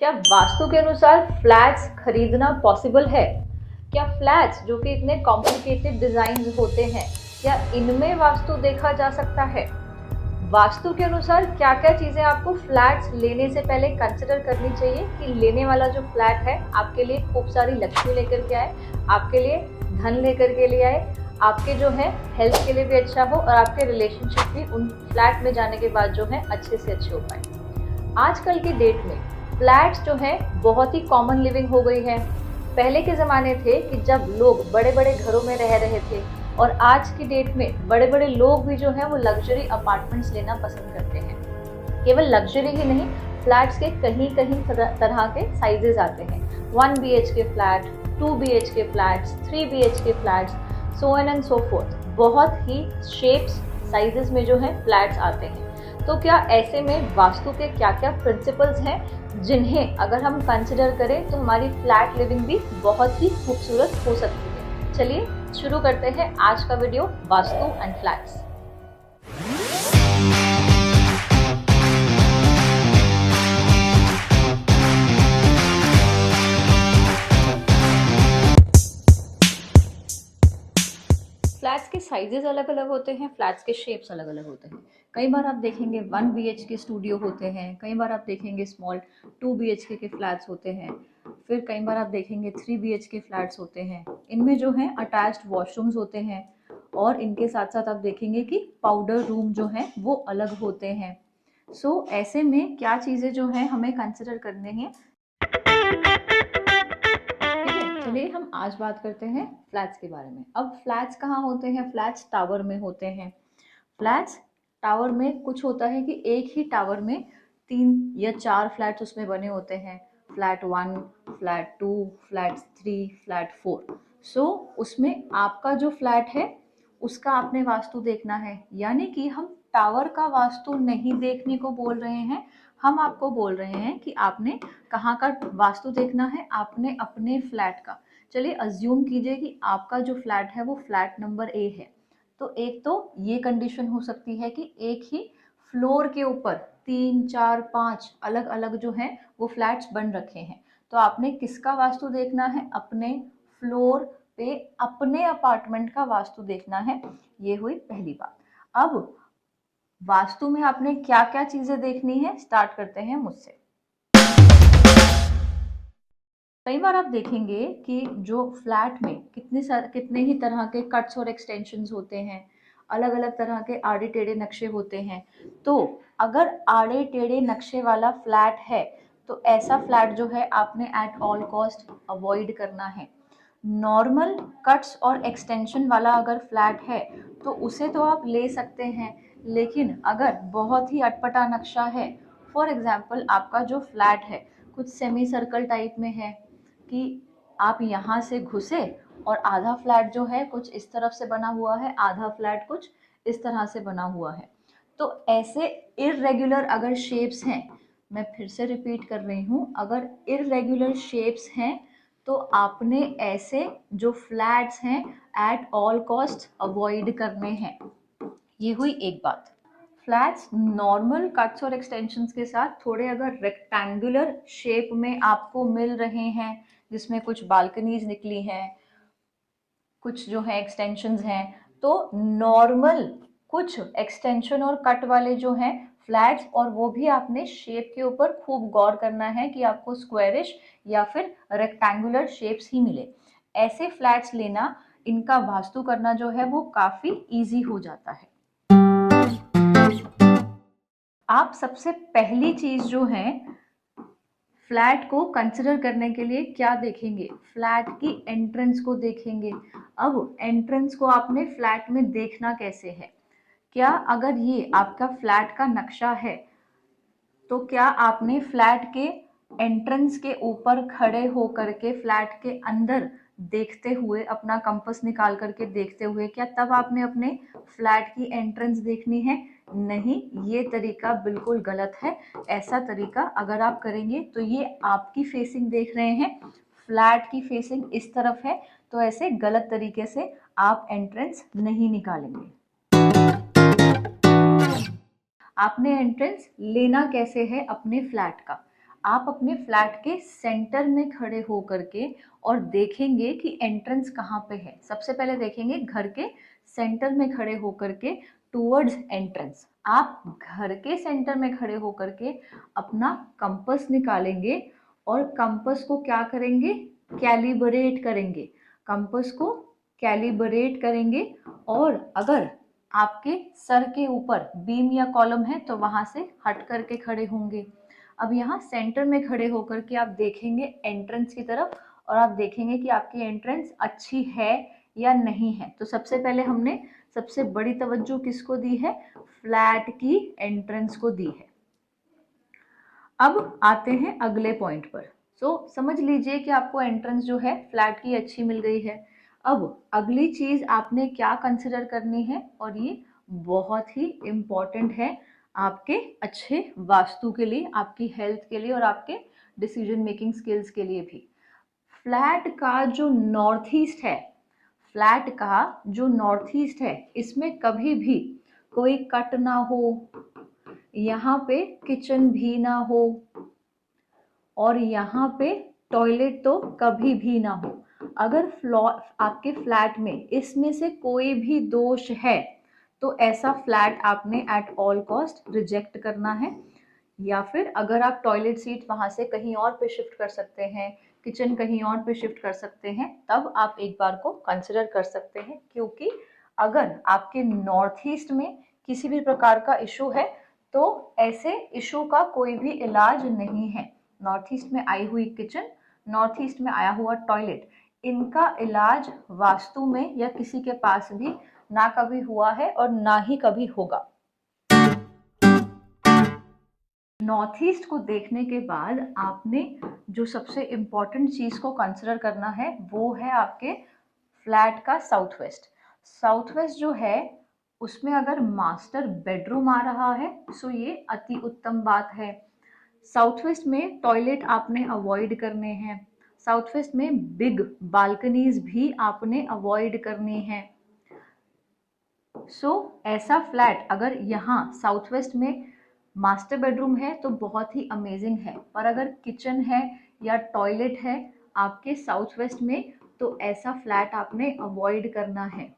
क्या वास्तु के अनुसार फ्लैट्स खरीदना पॉसिबल है? क्या फ्लैट्स जो कि इतने कॉम्प्लिकेटेड डिजाइन होते हैं, क्या इनमें वास्तु देखा जा सकता है? वास्तु के अनुसार क्या क्या चीजें आपको फ्लैट्स लेने से पहले कंसिडर करनी चाहिए कि लेने वाला जो फ्लैट है आपके लिए खूब सारी लक्ष्मी लेकर के आए, आपके लिए धन लेकर के लिए आए, आपके जो है हेल्थ के लिए भी अच्छा हो और आपके रिलेशनशिप भी उन फ्लैट में जाने के बाद जो है अच्छे से अच्छे हो पाए। आजकल की डेट में फ्लैट्स जो है बहुत ही कॉमन लिविंग हो गई है। पहले के ज़माने थे कि जब लोग बड़े बड़े घरों में रह रहे थे, और आज की डेट में बड़े बड़े लोग भी जो है वो लग्जरी अपार्टमेंट्स लेना पसंद करते हैं। केवल लग्जरी ही नहीं, फ्लैट्स के कहीं कहीं तरह के साइजेस आते हैं। 1 BHK flat, 2 BHK flats, 3 BHK flats, so on and so fourth. बहुत ही शेप्स साइजेस में जो है फ्लैट्स आते हैं। तो क्या ऐसे में वास्तु के क्या क्या प्रिंसिपल्स हैं जिन्हें अगर हम कंसिडर करें तो हमारी फ्लैट लिविंग भी बहुत ही खूबसूरत हो सकती है? चलिए शुरू करते हैं आज का video, vastu and flats. Flats के साइजेस अलग अलग होते हैं, फ्लैट्स के शेप्स अलग अलग होते हैं। कई बार आप देखेंगे 1 BHK स्टूडियो होते हैं, कई बार आप देखेंगे स्मॉल 2 BHK के फ्लैट्स होते हैं, फिर कई बार आप देखेंगे 3 BHK फ्लैट्स होते हैं। इनमें जो है अटैच्ड वॉशरूम्स होते हैं, और इनके साथ साथ आप देखेंगे कि पाउडर रूम जो है वो अलग होते हैं। ऐसे में क्या चीज़ें जो है हमें कंसिडर करने हैं। चलिए हम आज बात करते हैं फ्लैट्स के बारे में। अब फ्लैट्स कहाँ होते हैं? फ्लैट्स टावर में होते हैं। फ्लैट्स टावर में कुछ होता है कि एक ही टावर में 3 या 4 फ्लैट्स उसमें बने होते हैं। Flat 1, flat 2, flat 3, flat 4। उसमें आपका जो फ्लैट है उसका आपने वास्तु देखना है, यानी कि हम टावर का वास्तु नहीं देखने को बोल रहे हैं। हम आपको बोल रहे हैं कि आपने कहाँ का वास्तु देखना है, आपने अपने फ्लैट का। चलिए अज्यूम कीजिए कि आपका जो फ्लैट है वो फ्लैट नंबर ए है। तो एक तो ये कंडीशन हो सकती है कि एक ही फ्लोर के ऊपर 3, 4, 5 अलग अलग जो हैं वो फ्लैट्स बन रखे हैं। तो आपने किसका वास्तु देखना है? अपने फ्लोर पे अपने अपार्टमेंट का वास्तु देखना है। ये हुई पहली बात। अब वास्तु में आपने क्या क्या चीजें देखनी है, स्टार्ट करते हैं मुझसे। कई बार आप देखेंगे कि जो फ्लैट में कितने ही तरह के कट्स और एक्सटेंशंस होते हैं, अलग अलग तरह के आड़े टेढ़े नक्शे होते हैं। तो अगर आड़े टेढ़े नक्शे वाला फ्लैट है तो ऐसा फ्लैट जो है आपने एट ऑल कॉस्ट अवॉइड करना है। नॉर्मल कट्स और एक्सटेंशन वाला अगर फ्लैट है तो उसे तो आप ले सकते हैं, लेकिन अगर बहुत ही अटपटा नक्शा है, फॉर एग्जाम्पल आपका जो फ्लैट है कुछ सेमी सर्कल टाइप में है कि आप यहाँ से घुसे और आधा फ्लैट जो है कुछ इस तरफ से बना हुआ है, आधा फ्लैट कुछ इस तरह से बना हुआ है, तो ऐसे इर्रेगुलर अगर शेप्स हैं, मैं फिर से रिपीट कर रही हूँ, अगर इर्रेगुलर शेप्स हैं तो आपने ऐसे जो फ्लैट्स हैं एट ऑल कॉस्ट अवॉइड करने हैं। ये हुई एक बात। फ्लैट्स नॉर्मल कट्स और एक्सटेंशंस के साथ थोड़े अगर रेक्टेंगुलर शेप में आपको मिल रहे हैं, जिसमें कुछ बालकनीज निकली हैं, कुछ जो है एक्सटेंशंस हैं, तो नॉर्मल कुछ एक्सटेंशन और कट वाले जो हैं फ्लैट्स, और वो भी आपने शेप के ऊपर खूब गौर करना है कि आपको स्क्वायरिश या फिर रेक्टेंगुलर शेप्स ही मिले। ऐसे फ्लैट्स लेना, इनका वास्तु करना जो है वो काफी इजी हो जाता है। आप सबसे पहली चीज जो है फ्लैट को कंसिडर करने के लिए क्या देखेंगे? फ्लैट की एंट्रेंस को देखेंगे। अब एंट्रेंस को आपने फ्लैट में देखना कैसे है? क्या अगर ये आपका फ्लैट का नक्शा है तो क्या आपने फ्लैट के एंट्रेंस के ऊपर खड़े होकर के फ्लैट के अंदर देखते हुए, अपना कंपास निकाल करके देखते हुए, क्या तब आपने अपने फ्लैट की एंट्रेंस देखनी है? नहीं, ये तरीका बिल्कुल गलत है। ऐसा तरीका अगर आप करेंगे तो ये आपकी फेसिंग देख रहे हैं, फ्लैट की फेसिंग इस तरफ है, तो ऐसे गलत तरीके से आप एंट्रेंस नहीं निकालेंगे। आपने एंट्रेंस लेना कैसे है अपने फ्लैट का? आप अपने फ्लैट के सेंटर में खड़े हो करके और देखेंगे कि एंट्रेंस कहाँ पे है। सबसे पहले देखेंगे घर के सेंटर में खड़े हो करके टूवर्ड्स एंट्रेंस। आप घर के सेंटर में खड़े हो करके अपना कंपास निकालेंगे और कंपास को क्या करेंगे, कैलिब्रेट करेंगे। कंपास को कैलिब्रेट करेंगे और अगर आपके सर के ऊपर बीम या कॉलम है तो वहां से हट करके खड़े होंगे। अब यहाँ सेंटर में खड़े होकर के आप देखेंगे एंट्रेंस की तरफ और आप देखेंगे कि आपकी एंट्रेंस अच्छी है या नहीं है। तो सबसे पहले हमने सबसे बड़ी तवज्जो किसको दी है, फ्लैट की एंट्रेंस को दी है। अब आते हैं अगले पॉइंट पर। समझ लीजिए कि आपको एंट्रेंस जो है फ्लैट की अच्छी मिल गई है। अब अगली चीज आपने क्या कंसिडर करनी है, और ये बहुत ही इम्पॉर्टेंट है आपके अच्छे वास्तु के लिए, आपकी हेल्थ के लिए और आपके डिसीजन मेकिंग स्किल्स के लिए भी। फ्लैट का जो नॉर्थ ईस्ट है, फ्लैट का जो नॉर्थ ईस्ट है, इसमें कभी भी कोई कट ना हो, यहाँ पे किचन भी ना हो और यहाँ पे टॉयलेट तो कभी भी ना हो। अगर आपके फ्लैट में इसमें से कोई भी दोष है तो ऐसा फ्लैट आपने एट ऑल कॉस्ट रिजेक्ट करना है। या फिर अगर आप टॉयलेट सीट वहां से कहीं और पे शिफ्ट कर सकते हैं, किचन कहीं और पे शिफ्ट कर सकते हैं, तब आप एक बार को कंसिडर कर सकते हैं। क्योंकि अगर आपके नॉर्थ ईस्ट में किसी भी प्रकार का इशू है तो ऐसे इशू का कोई भी इलाज नहीं है। नॉर्थ ईस्ट में आई हुई किचन, नॉर्थ ईस्ट में आया हुआ टॉयलेट, इनका इलाज वास्तु में या किसी के पास भी ना कभी हुआ है और ना ही कभी होगा। नॉर्थ ईस्ट को देखने के बाद आपने जो सबसे इम्पोर्टेंट चीज को कंसिडर करना है वो है आपके फ्लैट का साउथ वेस्ट। साउथ वेस्ट जो है उसमें अगर मास्टर बेडरूम आ रहा है तो ये अति उत्तम बात है। साउथ वेस्ट में टॉयलेट आपने अवॉइड करने हैं। साउथ वेस्ट में बिग बालकनीज भी आपने अवॉइड करनी है। ऐसा फ्लैट अगर यहाँ साउथ वेस्ट में मास्टर बेडरूम है तो बहुत ही अमेजिंग है, पर अगर किचन है या टॉयलेट है आपके साउथ वेस्ट में तो ऐसा फ्लैट आपने अवॉइड करना है।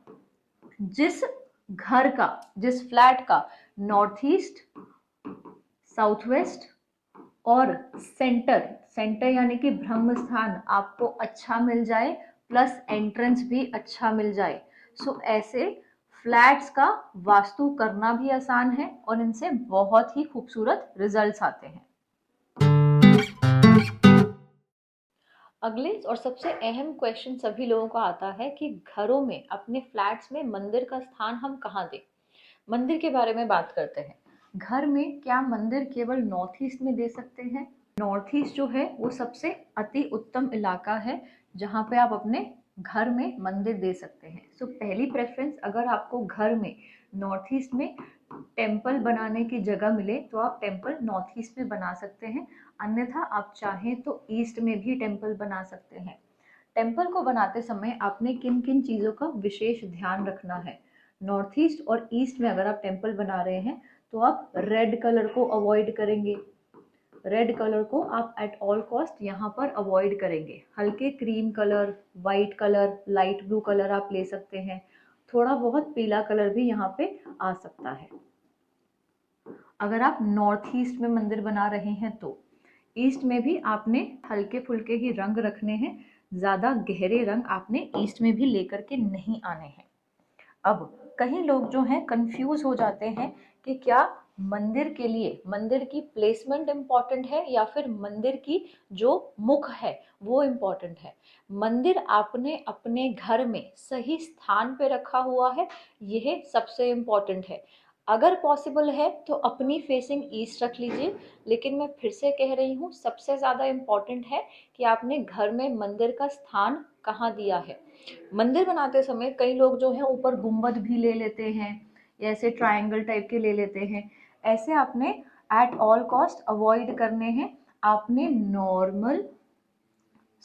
जिस फ्लैट का नॉर्थ ईस्ट, साउथ वेस्ट और सेंटर यानी कि ब्रह्म स्थान आपको अच्छा मिल जाए प्लस एंट्रेंस भी अच्छा मिल जाए, ऐसे फ्लैट्स का वास्तु करना भी आसान है और इनसे बहुत ही खूबसूरत रिजल्ट्स आते हैं। अगले और सबसे अहम क्वेश्चन सभी लोगों का आता है कि घरों में, अपने फ्लैट्स में मंदिर का स्थान हम कहाँ दें। मंदिर के बारे में बात करते हैं। घर में क्या मंदिर केवल नॉर्थ ईस्ट में दे सकते हैं? नॉर्थ ईस्ट जो है वो सबसे अति उत्तम इलाका है जहाँ पे आप अपने घर में मंदिर दे सकते हैं। पहली प्रेफरेंस, अगर आपको घर में नॉर्थ ईस्ट में टेम्पल बनाने की जगह मिले तो आप टेम्पल नॉर्थ ईस्ट में बना सकते हैं, अन्यथा आप चाहें तो ईस्ट में भी टेम्पल बना सकते हैं। टेम्पल को बनाते समय आपने किन किन चीज़ों का विशेष ध्यान रखना है? नॉर्थ ईस्ट और ईस्ट में अगर आप टेम्पल बना रहे हैं तो आप रेड कलर को अवॉइड करेंगे। रेड कलर को आप एट ऑल कॉस्ट यहाँ पर अवॉइड करेंगे। हल्के cream colour, white colour, light blue colour आप ले सकते हैं। थोड़ा बहुत पीला कलर भी यहाँ पे आ सकता है। अगर आप नॉर्थ ईस्ट में मंदिर बना रहे हैं तो ईस्ट में भी आपने हल्के फुल्के ही रंग रखने हैं, ज़्यादा गहरे रंग आपने ईस्ट में भी लेकर के नहीं आने हैं। अब कई लोग जो हैं कंफ्यूज हो जाते हैं कि क्या मंदिर के लिए मंदिर की प्लेसमेंट इम्पॉर्टेंट है या फिर मंदिर की जो मुख है वो इम्पॉर्टेंट है। मंदिर आपने अपने घर में सही स्थान पे रखा हुआ है, यह सबसे इम्पॉर्टेंट है। अगर पॉसिबल है तो अपनी फेसिंग ईस्ट रख लीजिए, लेकिन मैं फिर से कह रही हूँ सबसे ज़्यादा इम्पॉर्टेंट है कि आपने घर में मंदिर का स्थान कहाँ दिया है। मंदिर बनाते समय कई लोग जो हैं ऊपर गुंबद भी ले लेते हैं, ऐसे ट्रायंगल टाइप के ले लेते हैं। ऐसे आपने एट ऑल कॉस्ट अवॉइड करने हैं। आपने नॉर्मल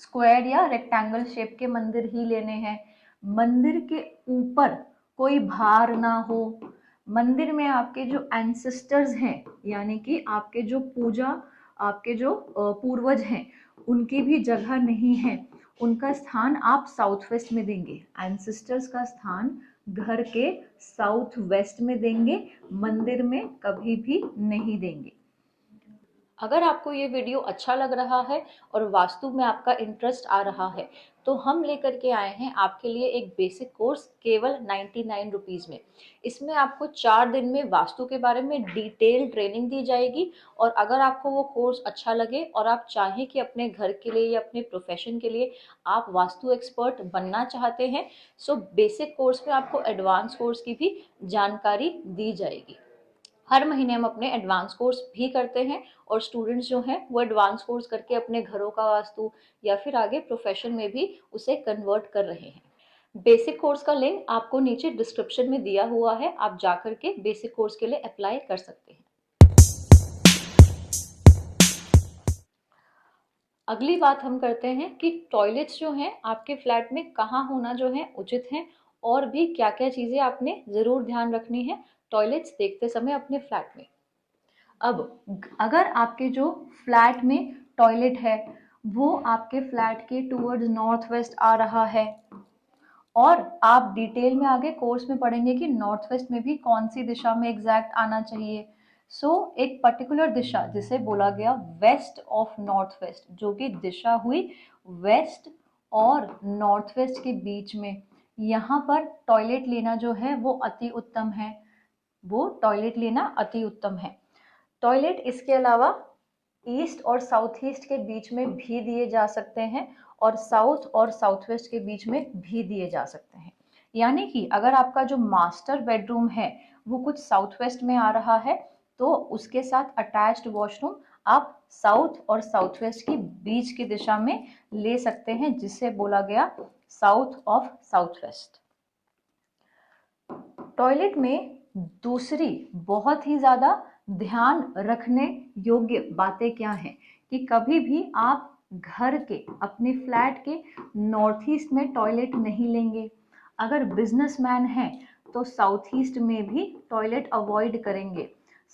स्क्वायर या रेक्टेंगल शेप के मंदिर ही लेने हैं। मंदिर के ऊपर कोई भार ना हो। मंदिर में आपके जो एंसेस्टर्स हैं, यानी कि आपके जो पूजा आपके जो पूर्वज हैं उनकी भी जगह नहीं है, उनका स्थान आप साउथ वेस्ट में देंगे। एंसेस्टर्स का स्थान घर के साउथ वेस्ट में देंगे, मंदिर में कभी भी नहीं देंगे। अगर आपको ये वीडियो अच्छा लग रहा है और वास्तु में आपका इंटरेस्ट आ रहा है तो हम लेकर के आए हैं आपके लिए एक बेसिक कोर्स केवल 99 रुपीज़ में। इसमें आपको 4 दिन में वास्तु के बारे में डिटेल ट्रेनिंग दी जाएगी। और अगर आपको वो कोर्स अच्छा लगे और आप चाहें कि अपने घर के लिए या अपने प्रोफेशन के लिए आप वास्तु एक्सपर्ट बनना चाहते हैं, सो बेसिक कोर्स में आपको एडवांस कोर्स की भी जानकारी दी जाएगी। हर महीने हम अपने एडवांस कोर्स भी करते हैं और स्टूडेंट्स जो हैं वो एडवांस कोर्स करके अपने घरों का वास्तु या फिर आगे प्रोफेशन में भी उसे कन्वर्ट कर रहे हैं। बेसिक कोर्स का लिंक आपको नीचे डिस्क्रिप्शन में दिया हुआ है, आप जाकर के बेसिक कोर्स के लिए अप्लाई कर सकते हैं। अगली बात हम करते हैं कि टॉयलेट्स जो हैं आपके फ्लैट में कहाँ होना जो है उचित है, और भी क्या क्या चीज़ें आपने ज़रूर ध्यान रखनी है टॉयलेट्स देखते समय अपने फ्लैट में। अब अगर आपके जो फ्लैट में टॉयलेट है वो आपके फ्लैट के टूवर्ड्स नॉर्थ वेस्ट आ रहा है, और आप डिटेल में आगे कोर्स में पढ़ेंगे कि नॉर्थ वेस्ट में भी कौन सी दिशा में एग्जैक्ट आना चाहिए। सो एक पर्टिकुलर दिशा जिसे बोला गया वेस्ट ऑफ नॉर्थ वेस्ट, जो कि दिशा हुई वेस्ट और नॉर्थ वेस्ट के बीच में, यहाँ पर टॉयलेट लेना जो है वो अति उत्तम है, वो टॉयलेट लेना अति उत्तम है। टॉयलेट इसके अलावा ईस्ट और साउथ ईस्ट के बीच में भी दिए जा सकते हैं और साउथ और साउथ वेस्ट के बीच में भी दिए जा सकते हैं। यानी कि अगर आपका जो मास्टर बेडरूम है वो कुछ साउथ वेस्ट में आ रहा है तो उसके साथ अटैच्ड वॉशरूम आप साउथ और साउथ वेस्ट की बीच की दिशा में ले सकते हैं, जिसे बोला गया south of south west. Toilet में दूसरी बहुत ही ज़्यादा ध्यान रखने योग्य बातें क्या हैं कि कभी भी आप घर के अपने फ्लैट के नॉर्थ ईस्ट में टॉयलेट नहीं लेंगे। अगर बिजनेसमैन हैं तो साउथ ईस्ट में भी टॉयलेट अवॉइड करेंगे।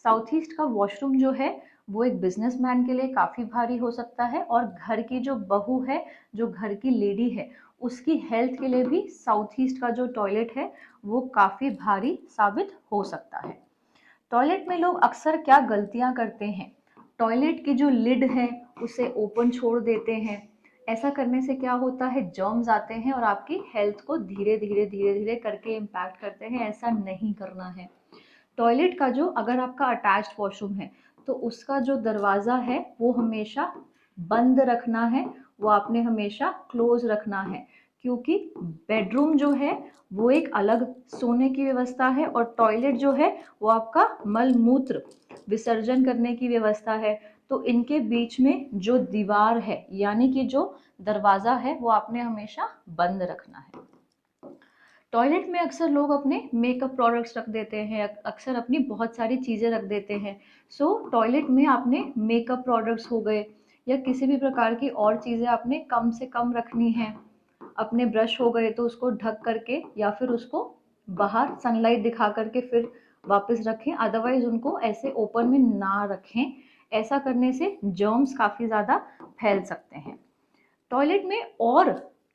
साउथ ईस्ट का वॉशरूम जो है वो एक बिजनेसमैन के लिए काफ़ी भारी हो सकता है, और घर की जो बहू है, जो घर की लेडी है, उसकी हेल्थ के लिए भी साउथ ईस्ट का जो टॉयलेट है वो काफ़ी भारी साबित हो सकता है। टॉयलेट में लोग अक्सर क्या गलतियां करते हैं, टॉयलेट की जो लिड है उसे ओपन छोड़ देते हैं। ऐसा करने से क्या होता है, जर्म्स आते हैं और आपकी हेल्थ को धीरे धीरे करके इम्पैक्ट करते हैं। ऐसा नहीं करना है। टॉयलेट का जो अगर आपका अटैच्ड वॉशरूम है तो उसका जो दरवाज़ा है वो हमेशा बंद रखना है, वो आपने हमेशा क्लोज रखना है, क्योंकि बेडरूम जो है वो एक अलग सोने की व्यवस्था है और टॉयलेट जो है वो आपका मल मूत्र विसर्जन करने की व्यवस्था है। तो इनके बीच में जो दीवार है यानी कि जो दरवाज़ा है वो आपने हमेशा बंद रखना है। टॉयलेट में अक्सर लोग अपने मेकअप प्रोडक्ट्स रख देते हैं, अक्सर अपनी बहुत सारी चीज़ें रख देते हैं। सो टॉयलेट में आपने मेकअप प्रोडक्ट्स हो गए या किसी भी प्रकार की और चीज़ें आपने कम से कम रखनी है। अपने ब्रश हो गए तो उसको ढक करके या फिर उसको बाहर सनलाइट दिखा करके फिर वापस रखें, अदरवाइज उनको ऐसे ओपन में ना रखें। ऐसा करने से जर्म्स काफ़ी ज़्यादा फैल सकते हैं। टॉयलेट में और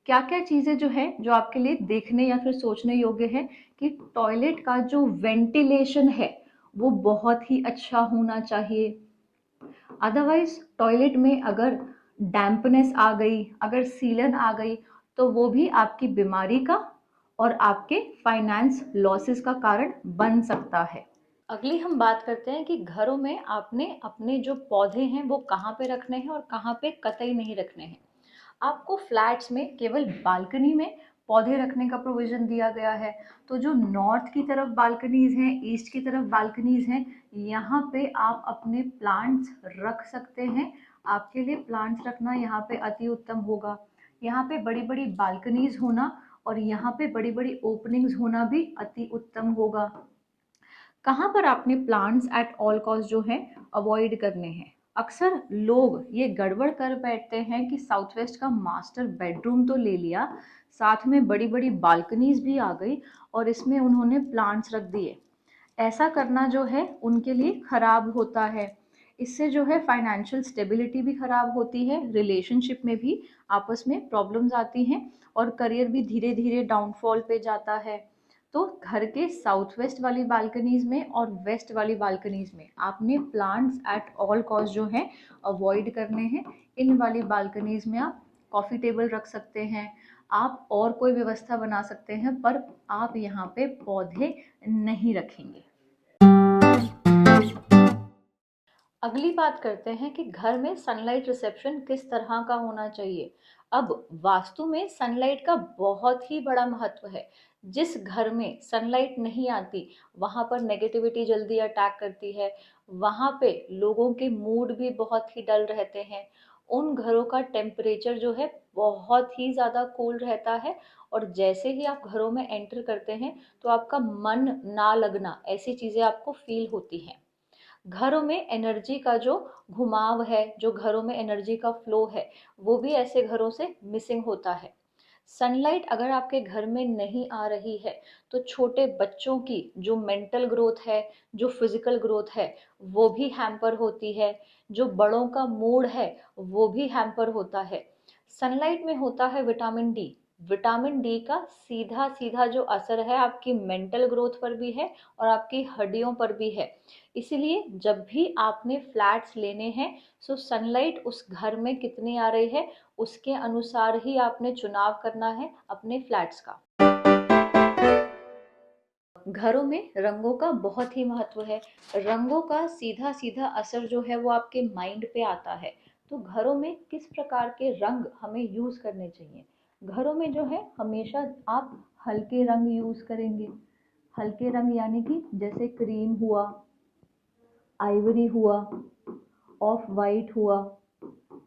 क्या क्या चीज़ें जो है जो आपके लिए देखने या फिर सोचने योग्य है कि टॉयलेट का जो वेंटिलेशन है वो बहुत ही अच्छा होना चाहिए। अदरवाइज टॉयलेट में अगर डैम्पनेस आ गई, अगर सीलन आ गई, तो वो भी आपकी बीमारी का और आपके फाइनेंस लॉसेस का कारण बन सकता है। अगली हम बात करते हैं कि घरों में आपने अपने जो पौधे हैं वो कहाँ पे रखने हैं और कहाँ पे कतई नहीं रखने हैं। आपको फ्लैट्स में केवल बालकनी में पौधे रखने का प्रोविज़न दिया गया है। तो जो नॉर्थ की तरफ बालकनीज़ हैं, ईस्ट की तरफ बालकनीज़ हैं, यहाँ पे आप अपने प्लांट्स रख सकते हैं। आपके लिए प्लांट्स रखना यहाँ पे अति उत्तम होगा। यहाँ पे बड़ी बड़ी बालकनीज़ होना और यहाँ पे बड़ी बड़ी ओपनिंग्स होना भी अति उत्तम होगा। कहाँ पर आपने प्लांट्स एट ऑल कॉस्ट जो है अवॉइड करने हैं। अक्सर लोग ये गड़बड़ कर बैठते हैं कि साउथ वेस्ट का मास्टर बेडरूम तो ले लिया, साथ में बड़ी बड़ी बालकनीज भी आ गई और इसमें उन्होंने प्लांट्स रख दिए। ऐसा करना जो है उनके लिए खराब होता है। इससे जो है फाइनेंशियल स्टेबिलिटी भी खराब होती है, रिलेशनशिप में भी आपस में प्रॉब्लम्स आती हैं और करियर भी धीरे धीरे डाउनफॉल पे जाता है। तो घर के साउथ वेस्ट वाली बालकनीज में और वेस्ट वाली बालकनीज में आपने प्लांट्स एट ऑल कॉस्ट जो है अवॉइड करने हैं। इन वाली बालकनीज में आप कॉफ़ी टेबल रख सकते हैं, आप और कोई व्यवस्था बना सकते हैं, पर आप यहाँ पे पौधे नहीं रखेंगे। अगली बात करते हैं कि घर में सनलाइट रिसेप्शन किस तरह का होना चाहिए। अब वास्तु में सनलाइट का बहुत ही बड़ा महत्व है। जिस घर में सनलाइट नहीं आती वहाँ पर नेगेटिविटी जल्दी अटैक करती है, वहाँ पे लोगों के मूड भी बहुत ही डल रहते हैं, उन घरों का टेम्परेचर जो है बहुत ही ज़्यादा कूल रहता है, और जैसे ही आप घरों में एंटर करते हैं तो आपका मन ना लगना, ऐसी चीज़ें आपको फील होती हैं। घरों में एनर्जी का जो घुमाव है, जो घरों में एनर्जी का फ्लो है, वो भी ऐसे घरों से मिसिंग होता है। सनलाइट अगर आपके घर में नहीं आ रही है तो छोटे बच्चों की जो मेंटल ग्रोथ है, जो फिजिकल ग्रोथ है, वो भी हैम्पर होती है। जो बड़ों का मूड है वो भी हैम्पर होता है। सनलाइट में होता है विटामिन डी। विटामिन डी का सीधा सीधा जो असर है आपकी मेंटल ग्रोथ पर भी है और आपकी हड्डियों पर भी है। इसीलिए जब भी आपने फ्लैट्स लेने हैं सो सनलाइट उस घर में कितनी आ रही है उसके अनुसार ही आपने चुनाव करना है अपने फ्लैट्स का। घरों में रंगों का बहुत ही महत्व है। रंगों का सीधा सीधा असर जो है वो आपके माइंड पे आता है। तो घरों में किस प्रकार के रंग हमें यूज करने चाहिए। घरों में जो है हमेशा आप हल्के रंग यूज करेंगे। हल्के रंग यानी कि जैसे क्रीम हुआ, आइवरी हुआ, ऑफ वाइट हुआ।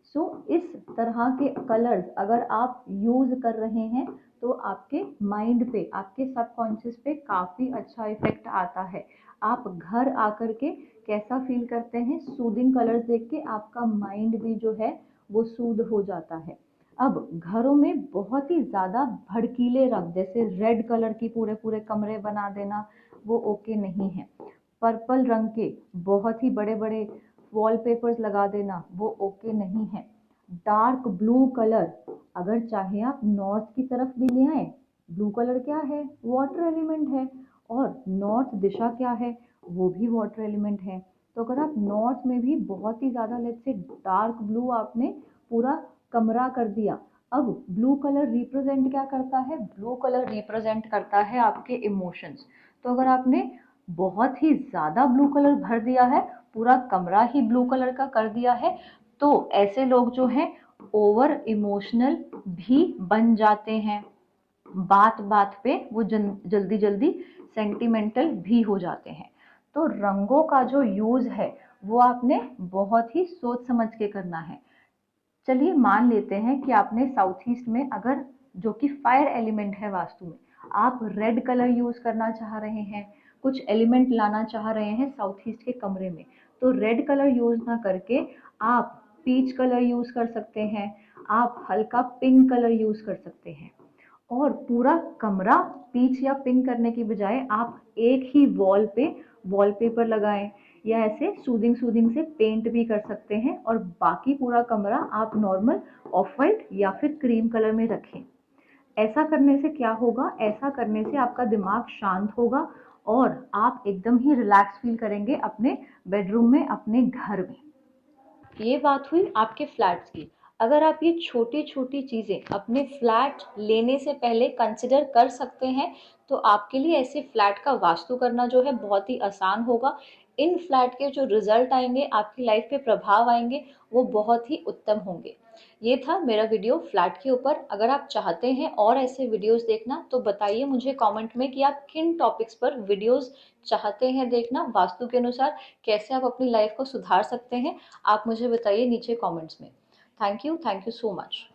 सो इस तरह के कलर्स अगर आप यूज कर रहे हैं तो आपके माइंड पे, आपके सबकॉन्शियस पे काफ़ी अच्छा इफेक्ट आता है। आप घर आकर के कैसा फील करते हैं, सूदिंग कलर्स देख के आपका माइंड भी जो है वो सूद हो जाता है। अब घरों में बहुत ही ज़्यादा भड़कीले रंग जैसे रेड कलर की पूरे पूरे कमरे बना देना वो ओके नहीं है। पर्पल रंग के बहुत ही बड़े बड़े वॉलपेपर्स लगा देना वो ओके नहीं है। डार्क ब्लू कलर अगर चाहे आप नॉर्थ की तरफ भी ले आए, ब्लू कलर क्या है, वाटर एलिमेंट है, और नॉर्थ दिशा क्या है, वो भी वाटर एलिमेंट है। तो अगर आप नॉर्थ में भी बहुत ही ज़्यादा लेट्स से डार्क ब्लू आपने पूरा कमरा कर दिया। अब ब्लू कलर रिप्रेजेंट क्या करता है, ब्लू कलर रिप्रेजेंट करता है आपके इमोशंस। तो अगर आपने बहुत ही ज़्यादा ब्लू कलर भर दिया है, पूरा कमरा ही ब्लू कलर का कर दिया है, तो ऐसे लोग जो हैं ओवर इमोशनल भी बन जाते हैं। बात बात पे वो जल्दी जल्दी सेंटिमेंटल भी हो जाते हैं। तो रंगों का जो यूज है वो आपने बहुत ही सोच समझ के करना है। चलिए मान लेते हैं कि आपने साउथ ईस्ट में, अगर जो कि फायर एलिमेंट है वास्तु में, आप रेड कलर यूज करना चाह रहे हैं, कुछ एलिमेंट लाना चाह रहे हैं साउथ ईस्ट के कमरे में, तो रेड कलर यूज ना करके आप पीच कलर यूज कर सकते हैं, आप हल्का पिंक कलर यूज कर सकते हैं। और पूरा कमरा पीच या पिंक करने की बजाय आप एक ही वॉल पे वॉलपेपर लगाएं, या ऐसे सूदिंग सूदिंग से पेंट भी कर सकते हैं, और बाकी पूरा कमरा आप नॉर्मल ऑफ वाइट या फिर क्रीम कलर में रखें। ऐसा करने से क्या होगा, ऐसा करने से आपका दिमाग शांत होगा और आप एकदम ही रिलैक्स फील करेंगे अपने बेडरूम में, अपने घर में। ये बात हुई आपके फ्लैट्स की। अगर आप ये छोटी छोटी चीज़ें अपने फ्लैट लेने से पहले कंसिडर कर सकते हैं तो आपके लिए ऐसे फ्लैट का वास्तु करना जो है बहुत ही आसान होगा। इन फ्लैट के जो रिजल्ट आएंगे, आपकी लाइफ पे प्रभाव आएंगे, वो बहुत ही उत्तम होंगे। ये था मेरा वीडियो फ्लैट के ऊपर। अगर आप चाहते हैं और ऐसे वीडियोस देखना तो बताइए मुझे कमेंट में कि आप किन टॉपिक्स पर वीडियोस चाहते हैं देखना, वास्तु के अनुसार कैसे आप अपनी लाइफ को सुधार सकते हैं। आप मुझे बताइए नीचे कमेंट्स में। Thank you so much.